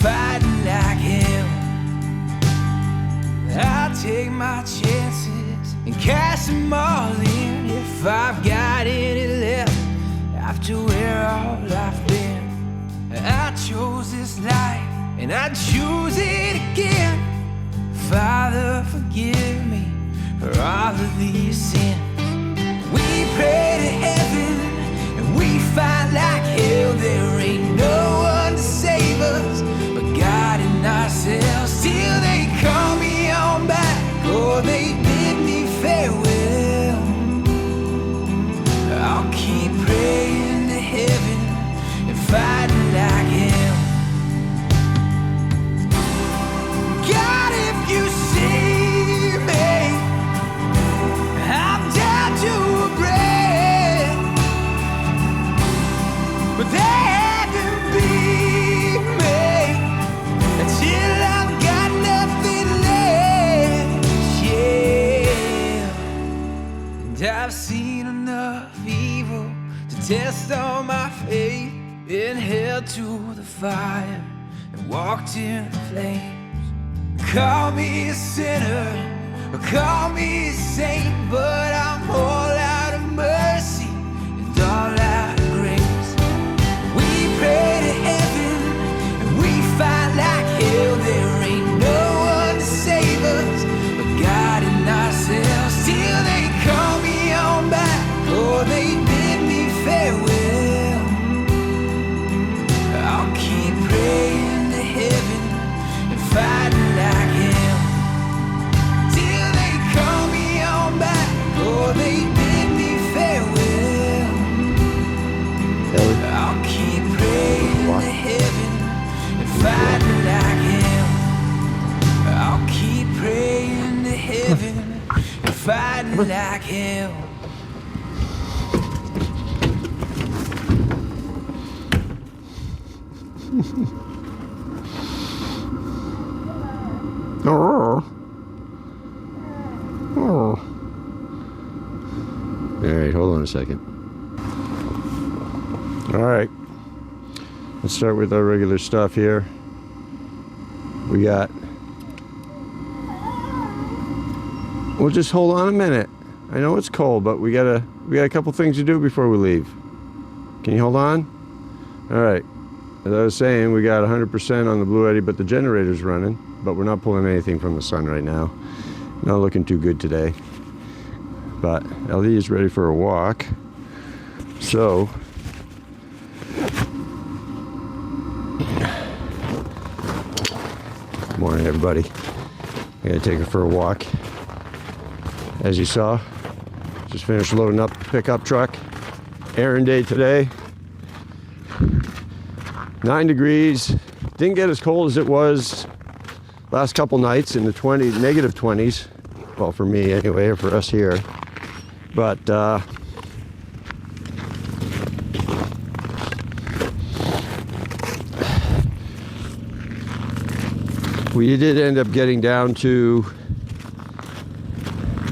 fighting like hell. I'll take my chances and cash them all in if I've got any left after where all I've been. I chose this life and I'd choose it again. Father, forgive me for all of these sins. We pray to heaven and we fight like hell. There ain't no one to save us but God and ourselves. Till they call me on back or they bid me farewell, I'll keep praying to heaven and fighting like hell. God, if you see me, I'm down to a breath, but they had to be me until I've got nothing left. Yeah, and I've seen enough evil to test all my faith. Been held to the fire and walked in the flames. Call me a sinner or call me a saint, but I'm all out of mercy and all out of grace. We pray to heaven and we fight like hell. There ain't no one to save us but God and ourselves. Till they call me on back or they bid me farewell, I'll keep praying to heaven and fighting like hell. Till they call me on back or they bid me farewell, I'll keep praying to heaven and fighting like hell. I'll keep praying to heaven and fighting like hell. Oh. Oh. All right, hold on a second. All right, let's start with our regular stuff here. We got, we'll just hold on a minute. I know it's cold, but we got a couple things to do before we leave. Can you hold on? All right. As I was saying, we got 100% on the Blue Eddy, but the generator's running, but we're not pulling anything from the sun right now. Not looking too good today. But LE is ready for a walk. So, good morning everybody. I gotta take her for a walk. As you saw, just finished loading up the pickup truck. Errand day today. 9 degrees. Didn't get as cold as it was last couple nights in the negative 20s. Well, for me anyway, or for us here. But we did end up getting down to,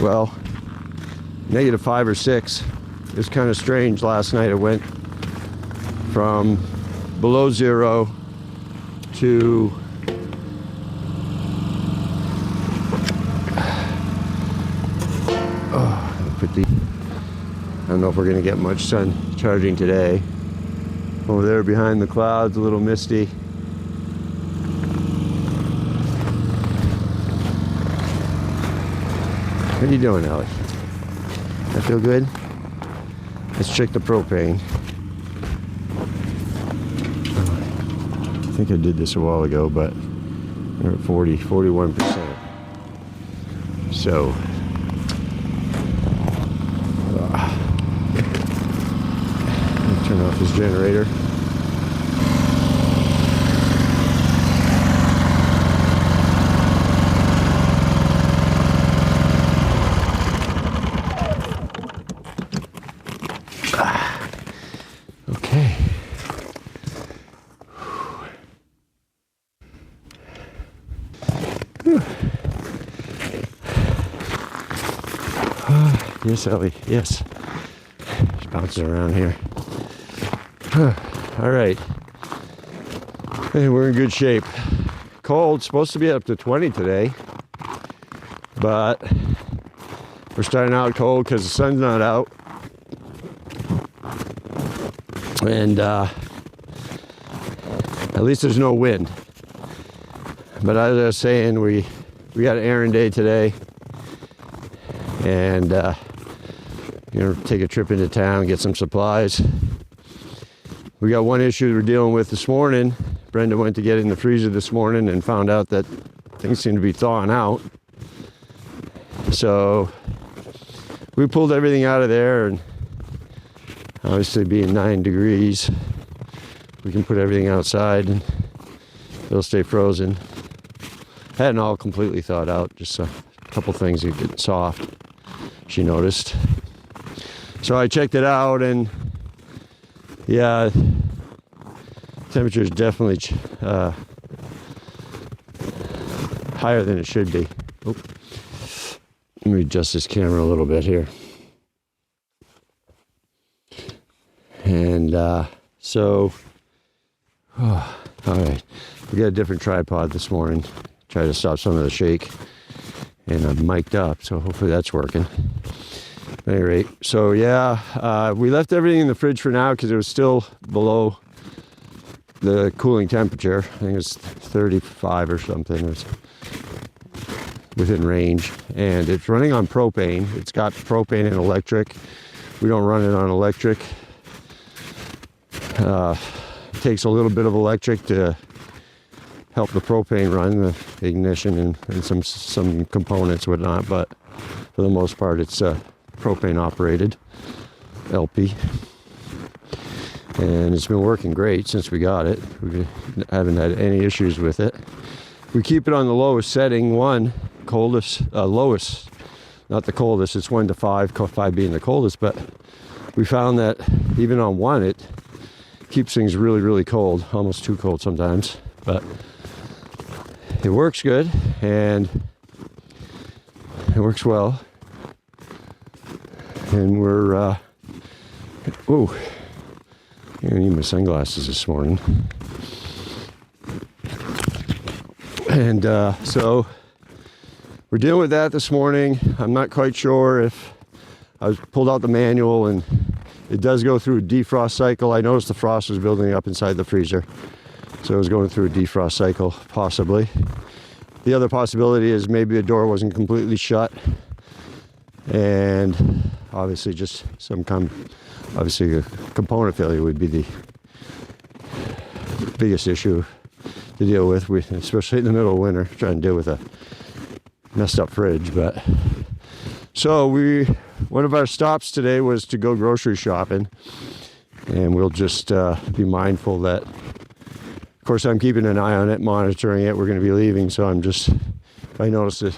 well, negative 5 or 6. It was kind of strange last night. It went from below 0 to I don't know if we're gonna get much sun charging today. Over there behind the clouds, a little misty. What are you doing, Ellie? That feel good? Let's check the propane. I think I did this a while ago, but we're at 41%. So, turn off this generator. Okay. Yes, Ellie, yes. She's bouncing around here. All right. And we're in good shape. Cold, supposed to be up to 20 today, but we're starting out cold because the sun's not out. And at least there's no wind. But as I was saying, we got an errand day today, and take a trip into town, get some supplies. We got one issue we're dealing with this morning. Brenda went to get in the freezer this morning and found out that things seem to be thawing out. So we pulled everything out of there, and obviously being 9 degrees, we can put everything outside and it'll stay frozen. Hadn't all completely thawed out, just a couple things that get soft, she noticed. So I checked it out, and yeah, temperature is definitely higher than it should be. Oh. Let me adjust this camera a little bit here. And all right, we got a different tripod this morning. Try to stop some of the shake, and I'm mic'd up, so hopefully that's working. At any rate, so yeah, we left everything in the fridge for now because it was still below the cooling temperature. I think it was 35 or something. It was within range, and it's running on propane. It's got propane and electric. We don't run it on electric. Takes a little bit of electric to help the propane run, the ignition and some components, whatnot, but for the most part it's propane operated LP, and it's been working great since we got it. We haven't had any issues with it. We keep it on the lowest setting, lowest, not the coldest. It's 1 to 5, 5 being the coldest, but we found that even on 1 it keeps things really, really cold, almost too cold sometimes, but it works good and it works well. And we're I need my sunglasses this morning. And so we're dealing with that this morning. I'm not quite sure if I pulled out the manual, and it does go through a defrost cycle. I noticed the frost was building up inside the freezer, so it was going through a defrost cycle, possibly. The other possibility is maybe the door wasn't completely shut, and obviously just obviously a component failure would be the biggest issue to deal with, especially in the middle of winter, trying to deal with a messed up fridge. But so one of our stops today was to go grocery shopping, and we'll just be mindful that, of course, I'm keeping an eye on it, monitoring it. We're going to be leaving, so if I notice the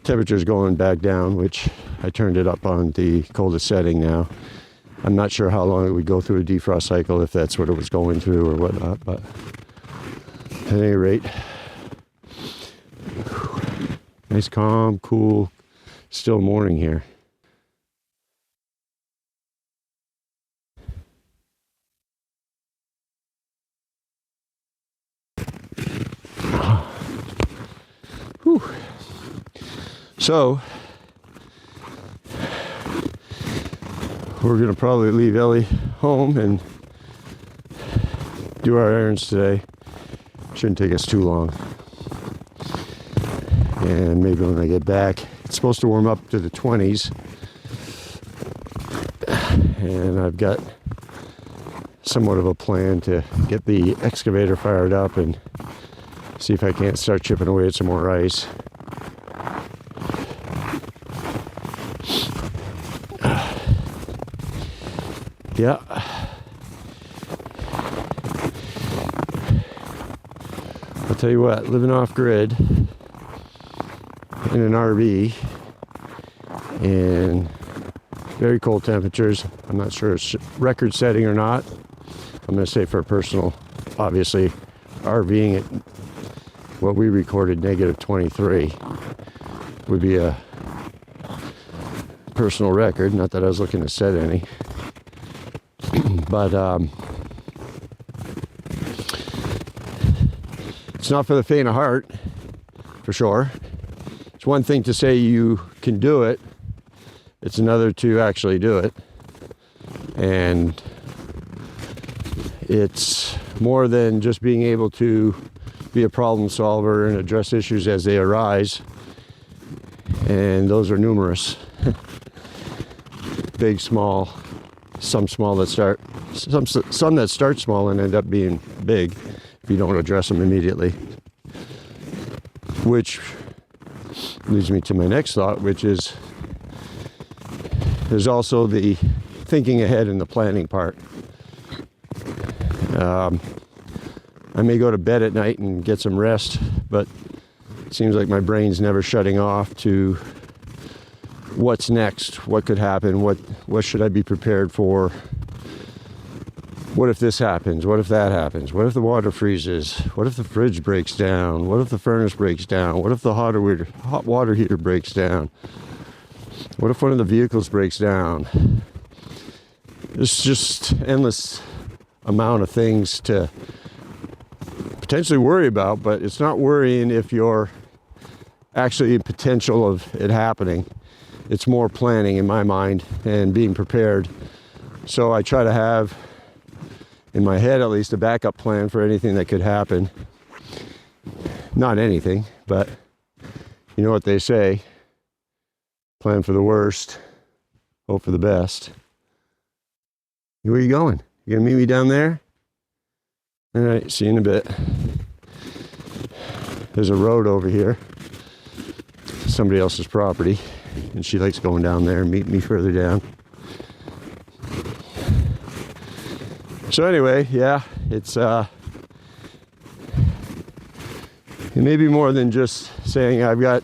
temperature's going back down, which I turned it up on the coldest setting now. I'm not sure how long it would go through a defrost cycle, if that's what it was going through or whatnot, but at any rate, nice, calm, cool, still morning here. Whew. So we're going to probably leave Ellie home and do our errands today. Shouldn't take us too long. And maybe when I get back, it's supposed to warm up to the 20s. And I've got somewhat of a plan to get the excavator fired up and see if I can't start chipping away at some more ice. Yeah. I'll tell you what, living off grid in an RV in very cold temperatures, I'm not sure it's record setting or not. I'm going to say for personal, obviously, RVing at what we recorded, negative 23, would be a personal record. Not that I was looking to set any. But It's not for the faint of heart, for sure. It's one thing to say you can do it. It's another to actually do it. And it's more than just being able to be a problem solver and address issues as they arise. And those are numerous. Big, small, some that start small and end up being big if you don't address them immediately. Which leads me to my next thought, which is there's also the thinking ahead and the planning part. I may go to bed at night and get some rest, but it seems like my brain's never shutting off to what's next, what could happen, what should I be prepared for, what if this happens, what if that happens, what if the water freezes, what if the fridge breaks down, what if the furnace breaks down, what if the hot water heater breaks down, what if one of the vehicles breaks down. There's just endless amount of things to potentially worry about, but it's not worrying if you're actually in potential of it happening. It's more planning in my mind and being prepared. So I try to have, in my head at least, a backup plan for anything that could happen. Not anything, but you know what they say, plan for the worst, hope for the best. Where are you going? You gonna meet me down there? All right, see you in a bit. There's a road over here, somebody else's property, and she likes going down there and meeting me further down. So anyway, yeah, it may be more than just saying I've got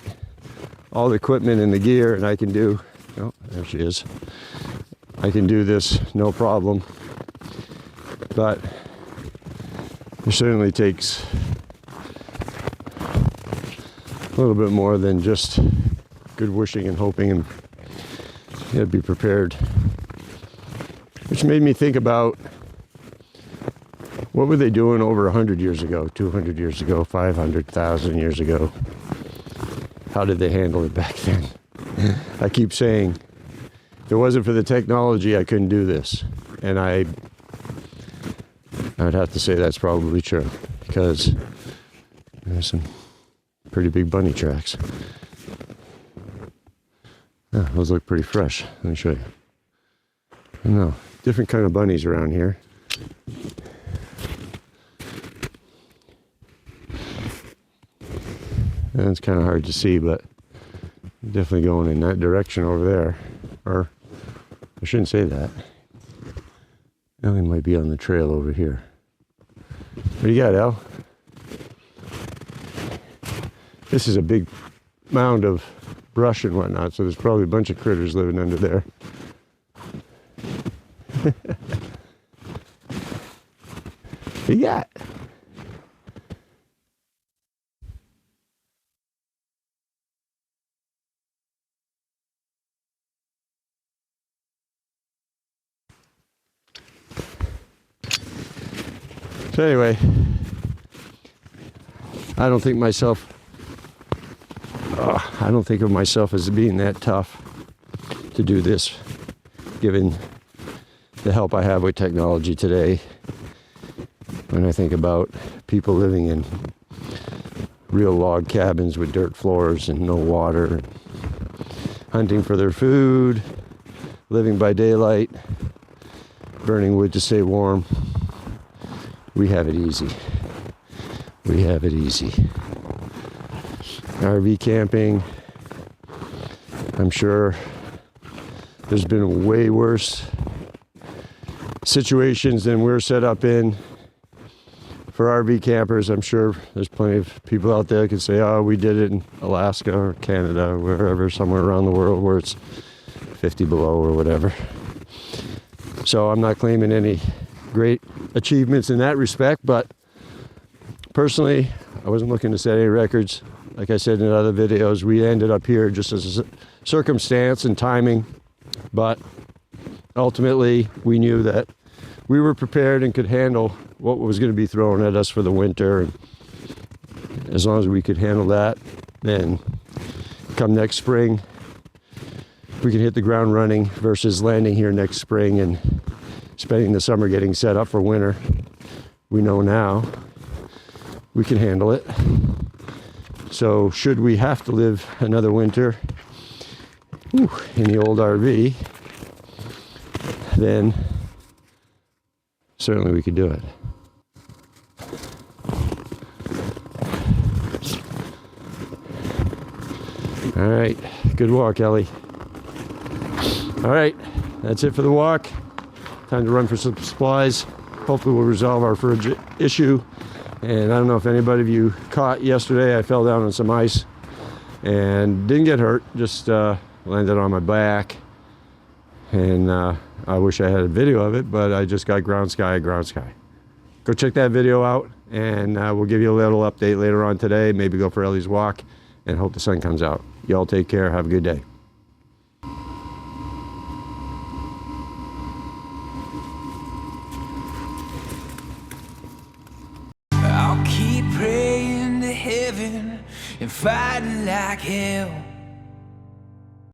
all the equipment and the gear and I can do, oh, there she is. I can do this, no problem. But it certainly takes a little bit more than just good wishing and hoping, and you gotta be prepared. Which made me think about, what were they doing over 100 years ago, 200 years ago, 500,000 years ago? How did they handle it back then? I keep saying, if it wasn't for the technology, I couldn't do this. And I would have to say that's probably true, because there's some pretty big bunny tracks. Oh, those look pretty fresh. Let me show you. I don't know, different kind of bunnies around here. And it's kind of hard to see, but definitely going in that direction over there. Or I shouldn't say that. Ellie might be on the trail over here. What do you got, El? This is a big mound of brush and whatnot, so there's probably a bunch of critters living under there. What you got? So anyway, I don't think of myself as being that tough to do this, given the help I have with technology today. When I think about people living in real log cabins with dirt floors and no water, hunting for their food, living by daylight, burning wood to stay warm. We have it easy. We have it easy. RV camping, I'm sure there's been way worse situations than we're set up in. For RV campers, I'm sure there's plenty of people out there that can say, oh, we did it in Alaska or Canada or wherever, somewhere around the world where it's 50 below or whatever. So I'm not claiming any great achievements in that respect, but personally, I wasn't looking to set any records. Like I said in other videos, we ended up here just as a circumstance and timing, but ultimately we knew that we were prepared and could handle what was going to be thrown at us for the winter, and as long as we could handle that, then come next spring, we can hit the ground running versus landing here next spring and spending the summer getting set up for winter. We know now we can handle it. So should we have to live another winter in the old RV, then certainly we could do it. All right, good walk, Ellie. All right, that's it for the walk. Time to run for some supplies. Hopefully we'll resolve our fridge issue. And I don't know if anybody of you caught yesterday, I fell down on some ice and didn't get hurt, just landed on my back. And I wish I had a video of it, but I just got ground sky. Go check that video out, and we'll give you a little update later on today. Maybe go for Ellie's walk, and hope the sun comes out. Y'all take care. Have a good day. I'll keep praying to heaven and fighting like hell.